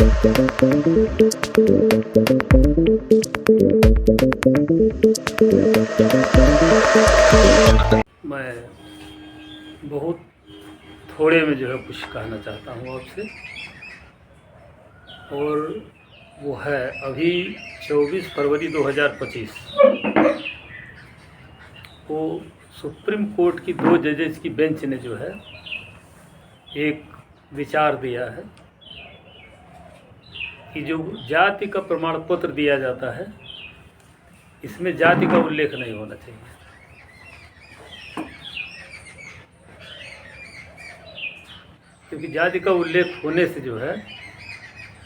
मैं बहुत थोड़े में जो है कुछ कहना चाहता हूँ आपसे, और वो है अभी 24 फरवरी 2025 को सुप्रीम कोर्ट की 2 जजेस की बेंच ने जो है एक विचार दिया है कि जो जाति का प्रमाण पत्र दिया जाता है इसमें जाति का उल्लेख नहीं होना चाहिए। क्योंकि जाति का उल्लेख होने से जो है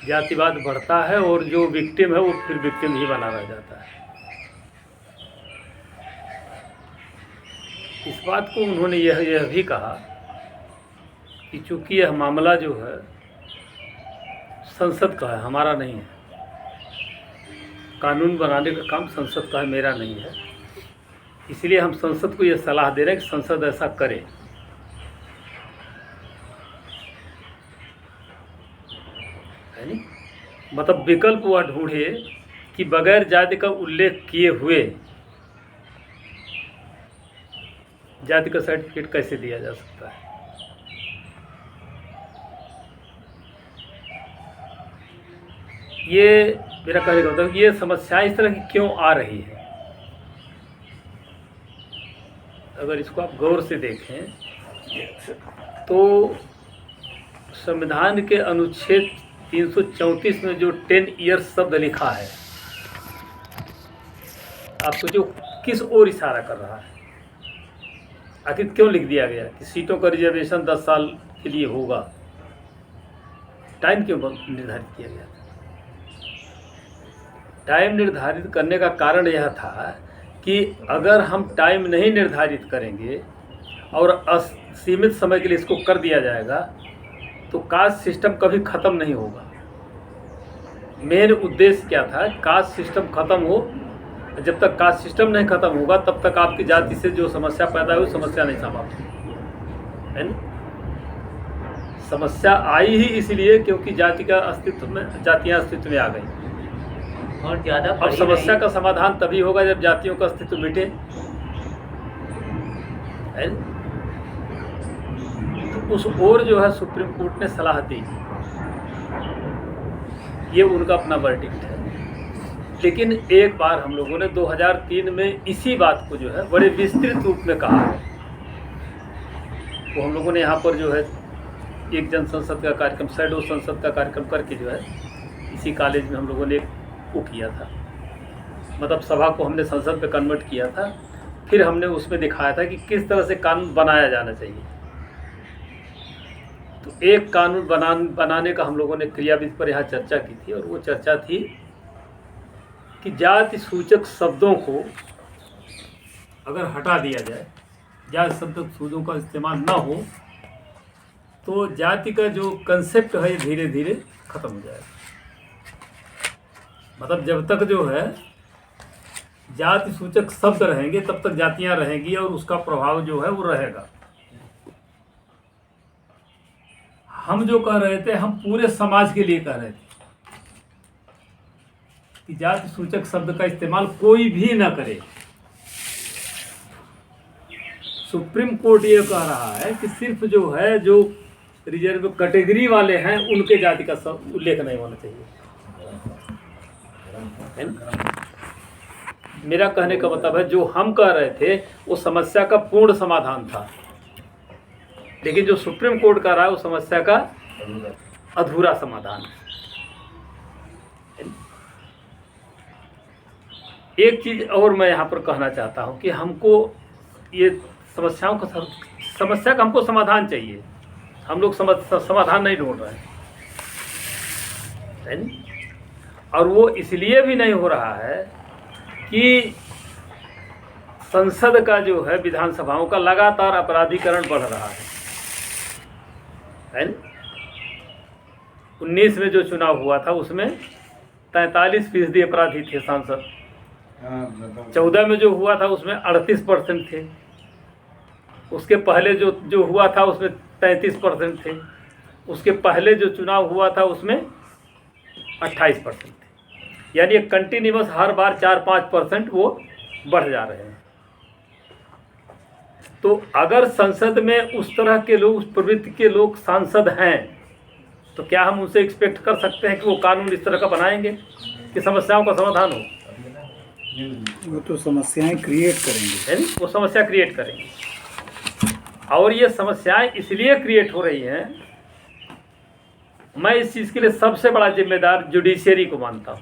जातिवाद बढ़ता है और जो विक्टिम है वो फिर विक्टिम ही बना रह जाता है। इस बात को उन्होंने यह भी कहा कि चूंकि यह मामला जो है संसद का है, हमारा नहीं है, कानून बनाने का काम संसद का है, मेरा नहीं है, इसलिए हम संसद को यह सलाह दे रहे हैं कि संसद ऐसा करे। है नहीं, मतलब विकल्प वह ढूंढे कि बगैर जाति का उल्लेख किए हुए जाति का सर्टिफिकेट कैसे दिया जा सकता है। ये मेरा कहने का मतलब ये समस्या इस तरह की क्यों आ रही है। अगर इसको आप गौर से देखें तो संविधान के अनुच्छेद 334 में जो 10 ईयर्स शब्द लिखा है, आप सोचो किस ओर इशारा कर रहा है। आखिर क्यों लिख दिया गया कि सीटों का रिजर्वेशन 10 साल के लिए होगा, टाइम क्यों निर्धारित किया गया? टाइम निर्धारित करने का कारण यह था कि अगर हम टाइम नहीं निर्धारित करेंगे और असीमित समय के लिए इसको कर दिया जाएगा तो कास्ट सिस्टम कभी ख़त्म नहीं होगा। मेन उद्देश्य क्या था, कास्ट सिस्टम ख़त्म हो, जब तक कास्ट सिस्टम नहीं ख़त्म होगा तब तक आपकी जाति से जो समस्या पैदा हुई समस्या नहीं समाप्त है ना। समस्या आई ही इसलिए क्योंकि जाति का अस्तित्व में जातियाँ अस्तित्व में आ गई और ज़्यादा। अब समस्या का समाधान तभी होगा जब जातियों का अस्तित्व मिटे, है ना? तो उस ओर जो है सुप्रीम कोर्ट ने सलाह दी, ये उनका अपना वर्डिक्ट है। लेकिन एक बार हम लोगों ने 2003 में इसी बात को जो है बड़े विस्तृत रूप में कहा है। तो हम लोगों ने यहाँ पर जो है एक जन संसद का कार्यक्रम, शैडो संसद का कार्यक्रम करके जो है इसी कॉलेज में हम लोगों ने वो किया था, मतलब सभा को हमने संसद पे कन्वर्ट किया था। फिर हमने उसमें दिखाया था कि किस तरह से कानून बनाया जाना चाहिए। तो एक कानून बनाने का हम लोगों ने क्रियाविधि पर यहाँ चर्चा की थी, और वो चर्चा थी कि जाति सूचक शब्दों को अगर हटा दिया जाए, जाति शब्दक शब्दों का इस्तेमाल ना हो, तो जाति का जो कंसेप्ट है ये धीरे धीरे खत्म हो जाएगा। मतलब जब तक जो है जाति सूचक शब्द रहेंगे तब तक जातियां रहेंगी और उसका प्रभाव जो है वो रहेगा। हम जो कह रहे थे, हम पूरे समाज के लिए कह रहे थे कि जाति सूचक शब्द का इस्तेमाल कोई भी ना करे। सुप्रीम कोर्ट ये कह रहा है कि सिर्फ जो है जो रिजर्व कैटेगरी वाले हैं उनके जाति का उल्लेख नहीं होना चाहिए। मेरा कहने का मतलब है जो हम कह रहे थे वो समस्या का पूर्ण समाधान था, लेकिन जो सुप्रीम कोर्ट कह रहा है वो समस्या का अधूरा समाधान है। एक चीज और मैं यहाँ पर कहना चाहता हूँ कि हमको ये समस्या का हमको समाधान चाहिए। हम लोग समाधान नहीं ढूंढ रहे हैं, और वो इसलिए भी नहीं हो रहा है कि संसद का जो है विधानसभाओं का लगातार अपराधीकरण बढ़ रहा है। 19 में जो चुनाव हुआ था उसमें 43% अपराधी थे सांसद। 14 में जो हुआ था उसमें 38% थे। उसके पहले जो हुआ था उसमें 33% थे। उसके पहले जो चुनाव हुआ था उसमें 28% थे, यानी कंटिन्यूस हर बार 4-5% वो बढ़ जा रहे हैं। तो अगर संसद में उस तरह के लोग, उस प्रवृत्ति के लोग सांसद हैं, तो क्या हम उनसे एक्सपेक्ट कर सकते हैं कि वो कानून इस तरह का बनाएंगे कि समस्याओं का समाधान हो? वो तो समस्याएं क्रिएट करेंगे, है नी? वो समस्या क्रिएट करेंगे। और ये समस्याएं इसलिए क्रिएट हो रही हैं, मैं इस चीज़ के लिए सबसे बड़ा जिम्मेदार जुडिशियरी को मानता हूँ।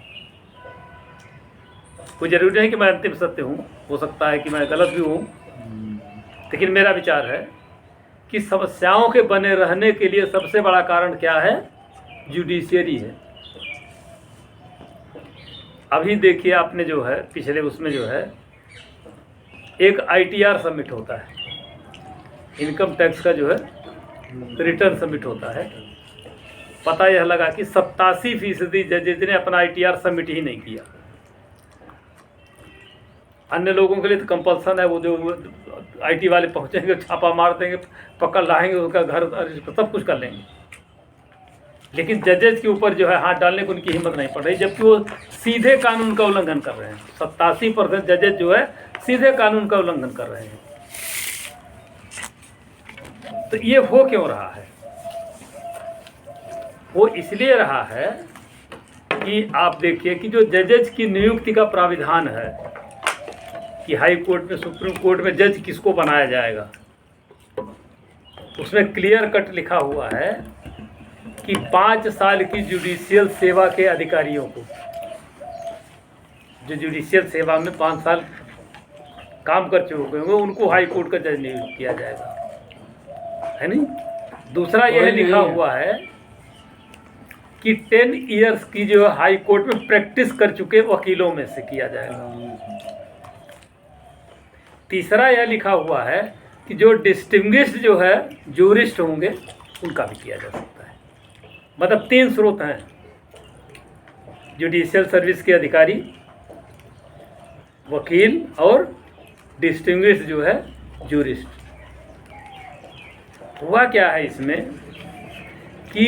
कोई जरूरी नहीं कि मैं अंतिम सत्य हूँ, हो सकता है कि मैं गलत भी हूँ, लेकिन मेरा विचार है कि समस्याओं के बने रहने के लिए सबसे बड़ा कारण क्या है? जुडिशियरी है। अभी देखिए आपने जो है पिछले उसमें जो है एक ITR सबमिट होता है, इनकम टैक्स का जो है रिटर्न सबमिट होता है। पता यह लगा कि 87% जजेज ने अपना ITR सबमिट ही नहीं किया। अन्य लोगों के लिए तो कंपल्सन है, वो जो IT वाले पहुंचेंगे, छापा मार देंगे, पकड़ लाएंगे, उसका घर सब कुछ कर लेंगे। लेकिन जजेज के ऊपर जो है हाथ डालने को उनकी हिम्मत नहीं पड़ रही, जबकि वो सीधे कानून का उल्लंघन कर रहे हैं। 87% जजेज जो है सीधे कानून का उल्लंघन कर रहे हैं। तो ये हो क्यों रहा है? वो इसलिए रहा है कि आप देखिए कि जो जजेज की नियुक्ति का प्राविधान है कि हाई कोर्ट में, सुप्रीम कोर्ट में जज किसको बनाया जाएगा, उसमें क्लियर कट लिखा हुआ है कि 5 साल की जुडिशियल सेवा के अधिकारियों को, जो जुडिशियल सेवा में 5 साल काम कर चुके होंगे, उनको हाई कोर्ट का जज नियुक्त किया जाएगा, है नहीं? दूसरा यह लिखा हुआ है कि 10 इयर्स की जो हाई कोर्ट में प्रैक्टिस कर चुके वकीलों में से किया जाएगा। तीसरा यह लिखा हुआ है कि जो डिस्टिंग्विश्ड जो है जूरिस्ट होंगे उनका भी किया जा सकता है। मतलब 3 स्रोत हैं, जुडिशियल सर्विस के अधिकारी, वकील और डिस्टिंग्विश्ड जो है जूरिस्ट। हुआ क्या है इसमें कि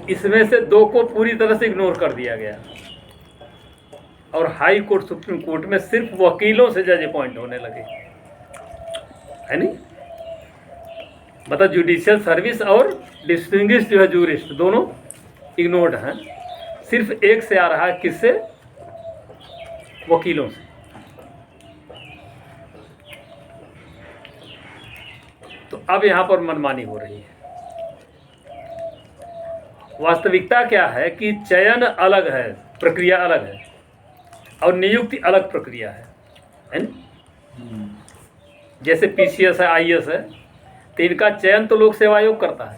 इसमें से 2 को पूरी तरह से इग्नोर कर दिया गया और हाई कोर्ट, सुप्रीम कोर्ट में सिर्फ वकीलों से जज अपॉइंट होने लगे, है नहीं? मतलब जुडिशियल सर्विस और डिस्टिंग्विश्ड जो है जूरिस्ट दोनों इग्नोर्ड हैं। सिर्फ एक से आ रहा है, किससे? वकीलों से। तो अब यहाँ पर मनमानी हो रही है। वास्तविकता क्या है कि चयन अलग है, प्रक्रिया अलग है, और नियुक्ति अलग प्रक्रिया है ना? जैसे PCS है, IAS है, तो इनका चयन तो लोक सेवा आयोग करता है,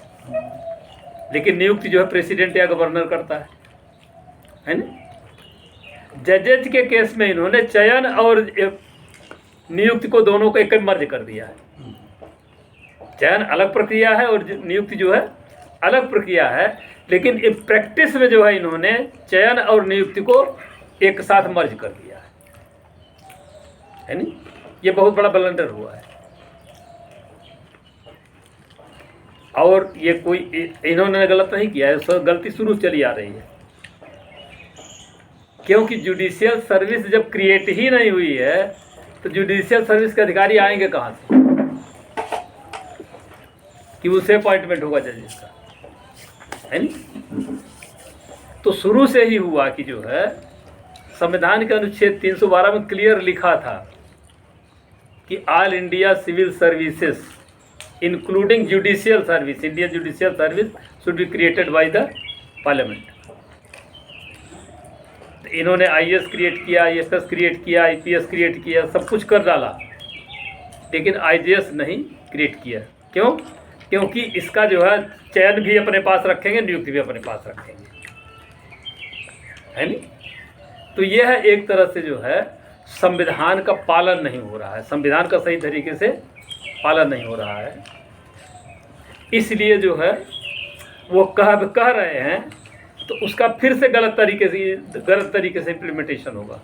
लेकिन नियुक्ति जो है प्रेसिडेंट या गवर्नर करता है ना? जजेज के केस में इन्होंने चयन और नियुक्ति को दोनों को एक मर्ज कर दिया है। चयन अलग प्रक्रिया है और नियुक्ति जो है अलग प्रक्रिया है, लेकिन प्रैक्टिस में जो है इन्होंने चयन और नियुक्ति को एक साथ मर्ज कर दिया है नहीं? ये बहुत बड़ा ब्लंडर हुआ है। और ये कोई इन्होंने गलत नहीं किया है, सब गलती शुरू चली आ रही है, क्योंकि जुडिशियल सर्विस जब क्रिएट ही नहीं हुई है तो जुडिशियल सर्विस के अधिकारी आएंगे कहाँ से कि उससे अपॉइंटमेंट होगा जजेस का, है नहीं? तो शुरू से ही हुआ कि जो है संविधान के अनुच्छेद 312 में क्लियर लिखा था कि all India civil services including judicial service, Indian judicial service should be created by the parliament. तो इन्होंने IAS क्रिएट किया, IFS क्रिएट किया, IPS क्रिएट किया, सब कुछ कर डाला, लेकिन IJS नहीं क्रिएट किया। क्यों? क्योंकि इसका जो है चयन भी अपने पास रखेंगे, नियुक्ति भी अपने पास रखेंगे, है नहीं? तो यह है एक तरह से जो है संविधान का पालन नहीं हो रहा है, संविधान का सही तरीके से पालन नहीं हो रहा है। इसलिए जो है वो कह रहे हैं तो उसका फिर से गलत तरीके से इम्प्लीमेंटेशन होगा।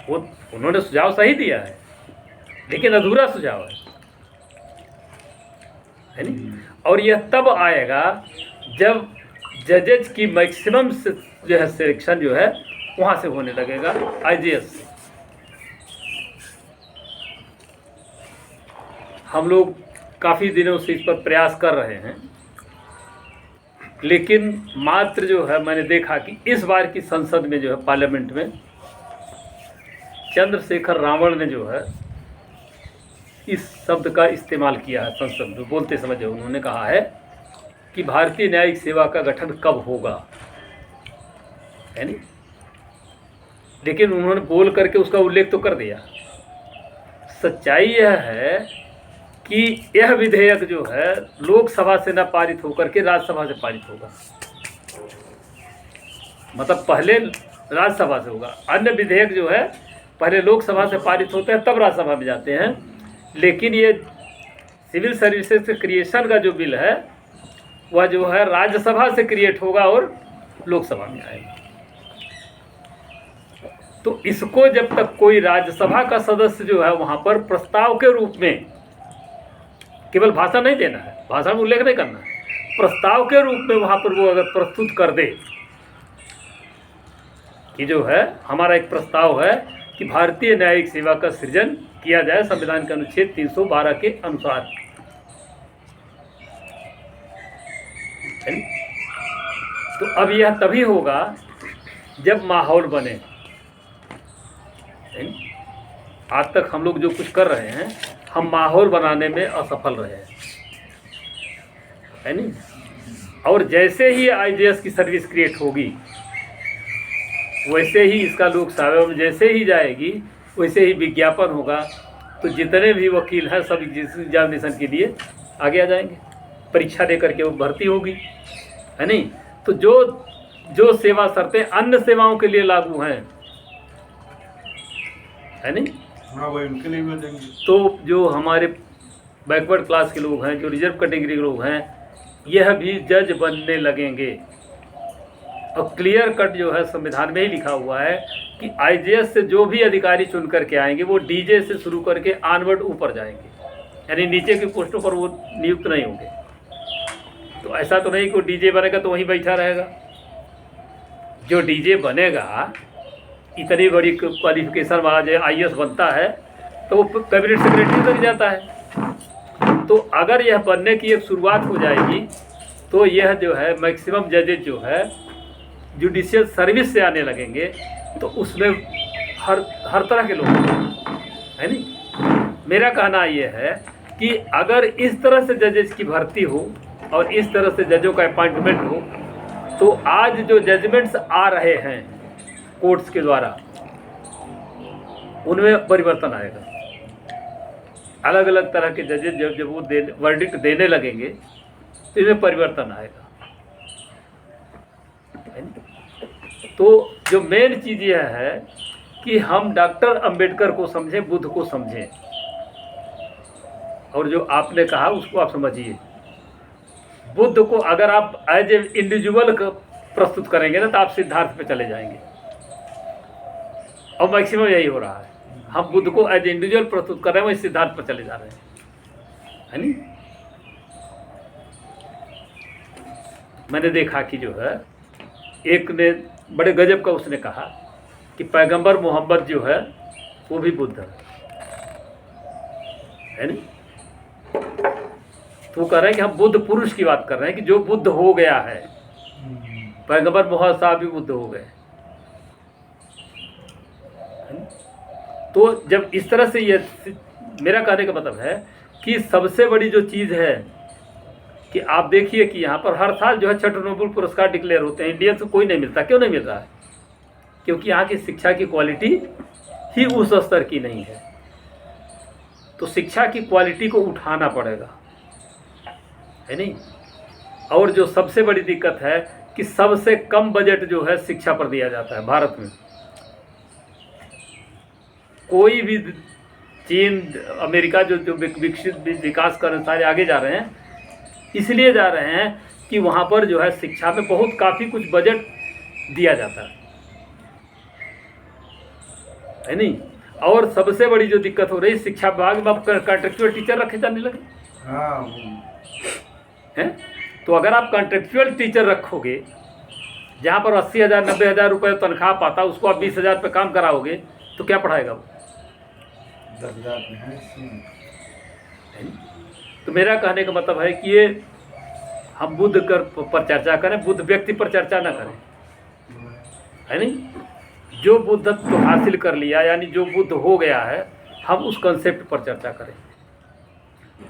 वो उन्होंने सुझाव सही दिया है, लेकिन अधूरा सुझाव है नहीं? और यह तब आएगा जब जजेज की मैक्सिमम जो है सिलेक्शन जो है वहाँ से होने लगेगा, IJS से। हम लोग काफ़ी दिनों से इस पर प्रयास कर रहे हैं, लेकिन मात्र जो है मैंने देखा कि इस बार की संसद में जो है पार्लियामेंट में चंद्रशेखर रावण ने जो है इस शब्द का इस्तेमाल किया है संसद में बोलते समय। जो उन्होंने कहा है कि भारतीय न्यायिक सेवा का गठन कब होगा, है नहीं, लेकिन उन्होंने बोल करके उसका उल्लेख तो कर दिया। सच्चाई यह है कि यह विधेयक जो है लोकसभा से न पारित होकर के राज्यसभा से पारित होगा, मतलब पहले राज्यसभा से होगा। अन्य विधेयक जो है पहले लोकसभा से पारित होते हैं तब राज्यसभा में जाते हैं, लेकिन ये सिविल सर्विसेज क्रिएशन का जो बिल है वह जो है राज्यसभा से क्रिएट होगा और लोकसभा में आएगा। तो इसको जब तक कोई राज्यसभा का सदस्य जो है वहाँ पर प्रस्ताव के रूप में, केवल भाषण नहीं देना है, भाषण में उल्लेख नहीं करना है, प्रस्ताव के रूप में वहाँ पर वो अगर प्रस्तुत कर दे कि जो है हमारा एक प्रस्ताव है कि भारतीय न्यायिक सेवा का सृजन किया जाए संविधान के अनुच्छेद 312 के अनुसार, तो अब यह तभी होगा जब माहौल बने। आज तक हम लोग जो कुछ कर रहे हैं हम माहौल बनाने में असफल रहे हैं, है नहीं। और जैसे ही IJS की सर्विस क्रिएट होगी वैसे ही इसका लोकसभा में जैसे ही जाएगी वैसे ही विज्ञापन होगा, तो जितने भी वकील हैं सब एग्जामिनेशन के लिए आगे आ जाएंगे, परीक्षा दे करके वो भर्ती होगी, है नहीं। तो जो सेवा शर्तें अन्य सेवाओं के लिए लागू हैं, है नहीं, हाँ भाई उनके लिए भी देंगे। तो जो हमारे बैकवर्ड क्लास के लोग हैं, जो रिजर्व कैटेगरी के लोग हैं, यह भी जज बनने लगेंगे। और क्लियर कट जो है संविधान में ही लिखा हुआ है कि IJS से जो भी अधिकारी चुन करके आएंगे वो DJ से शुरू करके ऑनवर्ड ऊपर जाएंगे, यानी नीचे की पोस्टों पर वो नियुक्त नहीं होंगे। तो ऐसा तो नहीं कि DJ बनेगा तो वहीं बैठा रहेगा। जो DJ बनेगा, इतनी बड़ी क्वालिफिकेशन वाला जो IAS बनता है तो वो कैबिनेट सेक्रेटरी तक जाता है। तो अगर यह बनने की एक शुरुआत हो जाएगी तो यह जो है मैक्सिमम जजेज जो है जुडिशियल सर्विस से आने लगेंगे, तो उसमें हर तरह के लोग है नहीं। मेरा कहना यह है कि अगर इस तरह से जजेस की भर्ती हो और इस तरह से जजों का अपॉइंटमेंट हो, तो आज जो जजमेंट्स आ रहे हैं कोर्ट्स के द्वारा उनमें परिवर्तन आएगा। अलग अलग तरह के जजेस जब वो वर्डिक्ट देने लगेंगे तो इनमें परिवर्तन आएगा। तो जो मेन चीज़ यह है कि हम डॉक्टर अंबेडकर को समझें, बुद्ध को समझें, और जो आपने कहा उसको आप समझिए। बुद्ध को अगर आप एज ए इंडिविजुअल प्रस्तुत करेंगे ना तो आप सिद्धार्थ पे चले जाएंगे, और मैक्सिमम यही हो रहा है। हम बुद्ध को एज ए इंडिविजुअल प्रस्तुत कर रहे हैं, वही सिद्धार्थ पर चले जा रहे हैं, है नहीं। मैंने देखा कि जो है एक ने बड़े गजब का उसने कहा कि पैगंबर मोहम्मद जो है वो भी बुद्ध है नहीं। तो वो कह रहे हैं कि हम बुद्ध पुरुष की बात कर रहे हैं कि जो बुद्ध हो गया है। पैगंबर मोहम्मद साहब भी बुद्ध हो गए। तो जब इस तरह से ये मेरा कहने का मतलब है कि सबसे बड़ी जो चीज़ है कि आप देखिए कि यहाँ पर हर साल जो है 6 नोबेल पुरस्कार डिक्लेयर होते हैं। इंडिया से कोई नहीं मिलता। क्यों नहीं मिल रहा है? क्योंकि यहाँ की शिक्षा की क्वालिटी ही उस स्तर की नहीं है। तो शिक्षा की क्वालिटी को उठाना पड़ेगा, है नहीं। और जो सबसे बड़ी दिक्कत है कि सबसे कम बजट जो है शिक्षा पर दिया जाता है भारत में। कोई भी चीन, अमेरिका जो विकसित विकास कर सारे आगे जा रहे हैं, इसलिए जा रहे हैं कि वहाँ पर जो है शिक्षा में बहुत काफ़ी कुछ बजट दिया जाता है नहीं। और सबसे बड़ी जो दिक्कत हो रही शिक्षा विभाग में अब कॉन्ट्रेक्चुअल टीचर रखे जाने लगे हैं। तो अगर आप कॉन्ट्रेक्चुअल टीचर रखोगे जहाँ पर 80,000 90,000 रुपये तनख्वाह पाता, उसको आप 20,000 पे काम कराओगे तो क्या पढ़ाएगा वो? 10,000 में है। तो मेरा कहने का मतलब है कि ये हम बुद्ध पर चर्चा करें, बुद्ध व्यक्ति पर चर्चा ना करें, है नहीं। जो बुद्धत्व हासिल कर लिया, यानी जो बुद्ध हो गया है, हम उस कंसेप्ट पर चर्चा करें।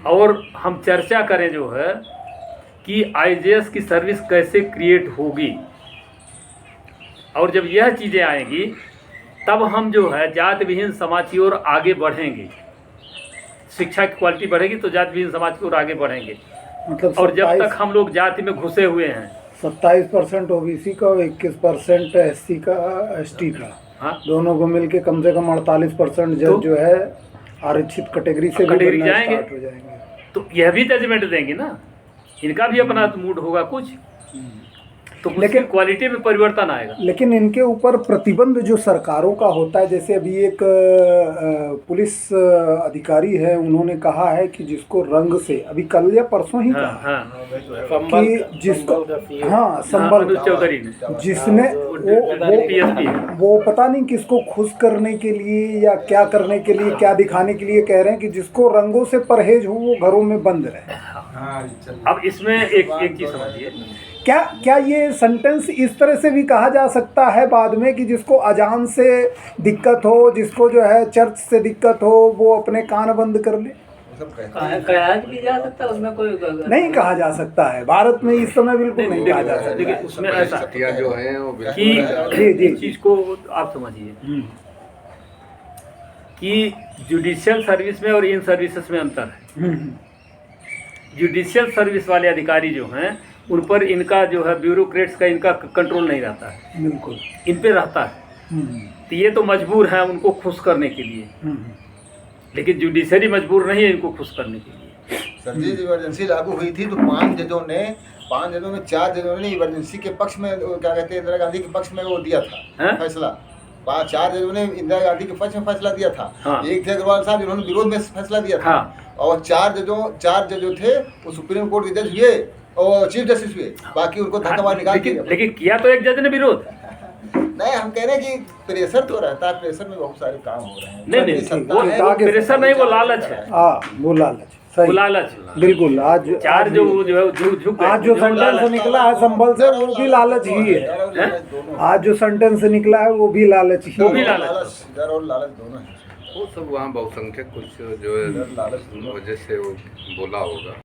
और हम चर्चा करें जो है कि आईजेएस की सर्विस कैसे क्रिएट होगी, और जब यह चीज़ें आएंगी तब हम जो है जाति विहीन समाज की ओर आगे बढ़ेंगे। शिक्षा की क्वालिटी बढ़ेगी तो जाति विहीन समाज की ओर आगे बढ़ेंगे। मतलब और जब तक हम लोग जाति में घुसे हुए हैं, 27% ओबीसी का और 21% एससी का, एसटी का, हाँ, दोनों को मिलके कम से कम 48% जज तो जो है आरक्षित कैटेगरी से भी कैटेगरी बनना जाएंगे। स्टार्ट हो जाएंगे। तो यह भी जजमेंट देंगे ना, इनका भी अपना मूड होगा कुछ, तो लेकिन क्वालिटी में परिवर्तन आएगा। लेकिन इनके ऊपर प्रतिबंध जो सरकारों का होता है, जैसे अभी एक पुलिस अधिकारी है, उन्होंने कहा है कि जिसको रंग से, अभी कल या परसों ही कहा हाँ, कि जिसको, हाँ, संबल, अनुज चौधरी ने, जिसने PSP है। वो पता नहीं किसको खुश करने के लिए या क्या करने के लिए, क्या दिखाने के लिए कह रहे हैं कि जिसको रंगों से परहेज हो वो घरों में बंद रहे। अब इसमें एक चीज़ समझिए, क्या ये सेंटेंस इस तरह से भी कहा जा सकता है बाद में कि जिसको अजान से दिक्कत हो, जिसको जो है चर्च से दिक्कत हो, वो अपने कान बंद कर ले? कहा भी जा सकता है, उसमें कोई नहीं कहा जा सकता है, भारत में इस समय बिल्कुल नहीं कहा जा सकता। देखिए उसमें ऐसा जो है वो कि इस चीज़ को आप समझिए कि जुडिशियल सर्विस में और इन सर्विसेज में अंतर है। जुडिशियल सर्विस वाले अधिकारी जो हैं उन पर इनका जो है ब्यूरोक्रेट्स का इनका कंट्रोल नहीं रहता है, बिल्कुल इन पे रहता है। तो ये तो मजबूर हैं उनको खुश करने के लिए, लेकिन जुडिशरी मजबूर नहीं है इनको खुश करने के लिए। सर जी, इमरजेंसी लागू हुई थी तो 5 जजों में 4 जजों ने इमरजेंसी के पक्ष में, क्या कहते हैं, इंदिरा गांधी के पक्ष में वो दिया था फैसला। 4 जजों ने इंदिरा गांधी के पक्ष में फैसला दिया था। हाँ। एक थे अग्रवाल साहब जिन्होंने विरोध में फैसला दिया था। हाँ। और 4 जजों थे वो सुप्रीम कोर्ट के जज हुए और चीफ जस्टिस हुए, बाकी उनको धक्का मार निकाल दिया। लेकिन किया तो एक जज ने विरोध। नहीं, हम कह रहे हैं कि प्रेशर तो रहता है, प्रेशर में बहुत सारे काम हो रहे हैं। नहीं, वो प्रेशर नहीं, वो लालच है। वो लालच, सही, वो लालच बिल्कुल। आज चार जो है झुक आज जो सेंटेंस निकला है संबल से वो भी लालच ही है। आज जो सेंटेंस निकला है वो भी लालच ही, वो भी लालच, डर और लालच दोनों है। वो सब वहाँ बहुसंख्यक कुछ जो है वजह से वो बोला होगा।